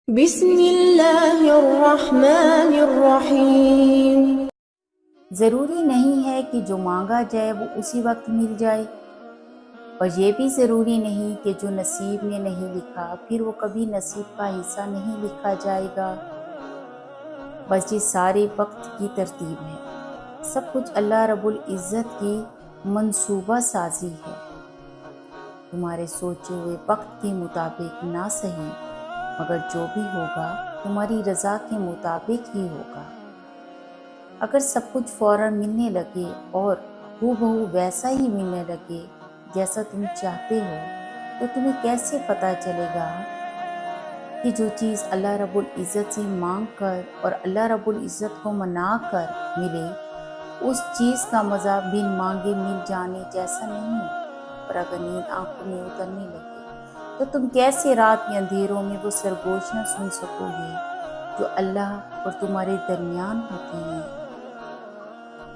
بسم اللہ الرحمن الرحیم۔ ضروری نہیں ہے کہ جو مانگا جائے وہ اسی وقت مل جائے، اور یہ بھی ضروری نہیں کہ جو نصیب میں نہیں لکھا پھر وہ کبھی نصیب کا حصہ نہیں لکھا جائے گا۔ بس یہ سارے وقت کی ترتیب ہے، سب کچھ اللہ رب العزت کی منصوبہ سازی ہے۔ تمہارے سوچے ہوئے وقت کے مطابق نہ صحیح، مگر جو بھی ہوگا تمہاری رضا کے مطابق ہی ہوگا۔ اگر سب کچھ فوراً ملنے لگے اور ہو بہو ویسا ہی ملنے لگے جیسا تم چاہتے ہو، تو تمہیں کیسے پتہ چلے گا کہ جو چیز اللہ رب العزت سے مانگ کر اور اللہ رب العزت کو منا کر ملے، اس چیز کا مزہ بن مانگے مل جانے جیسا نہیں ہے۔ اور اگر نیند آنکھوں میں اترنے لگے تو تم کیسے رات کے اندھیروں میں وہ سرگوش نہ سن سکو گے جو اللہ اور تمہارے درمیان ہوتی ہیں۔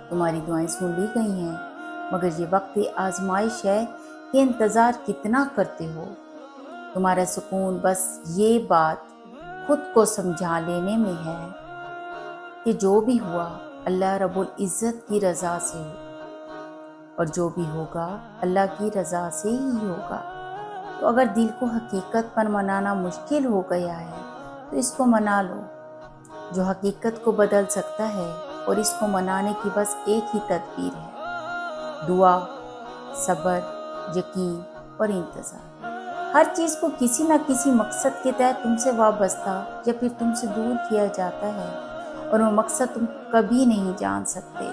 تمہاری دعائیں سن لی گئی ہیں، مگر یہ وقت آزمائش ہے کہ انتظار کتنا کرتے ہو۔ تمہارا سکون بس یہ بات خود کو سمجھا لینے میں ہے کہ جو بھی ہوا اللہ رب العزت کی رضا سے ہو، اور جو بھی ہوگا اللہ کی رضا سے ہی ہوگا۔ تو اگر دل کو حقیقت پر منانا مشکل ہو گیا ہے تو اس کو منا لو، جو حقیقت کو بدل سکتا ہے، اور اس کو منانے کی بس ایک ہی تدبیر ہے: دعا، صبر، یقین اور انتظار۔ ہر چیز کو کسی نہ کسی مقصد کے تحت تم سے وابستہ یا پھر تم سے دور کیا جاتا ہے، اور وہ مقصد تم کبھی نہیں جان سکتے۔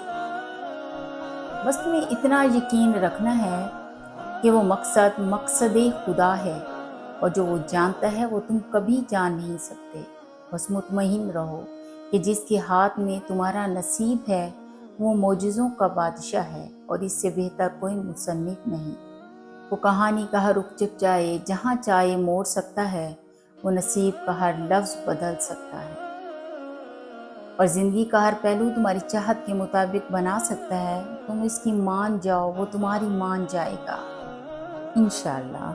بس تمہیں اتنا یقین رکھنا ہے کہ وہ مقصد خدا ہے، اور جو وہ جانتا ہے وہ تم کبھی جان نہیں سکتے۔ بس مطمئن رہو کہ جس کے ہاتھ میں تمہارا نصیب ہے وہ معجزوں کا بادشاہ ہے، اور اس سے بہتر کوئی مصنف نہیں۔ وہ کہانی کا ہر رخ جب چاہے جہاں چاہے موڑ سکتا ہے، وہ نصیب کا ہر لفظ بدل سکتا ہے، اور زندگی کا ہر پہلو تمہاری چاہت کے مطابق بنا سکتا ہے۔ تم اس کی مان جاؤ، وہ تمہاری مان جائے گا، انشاءاللہ۔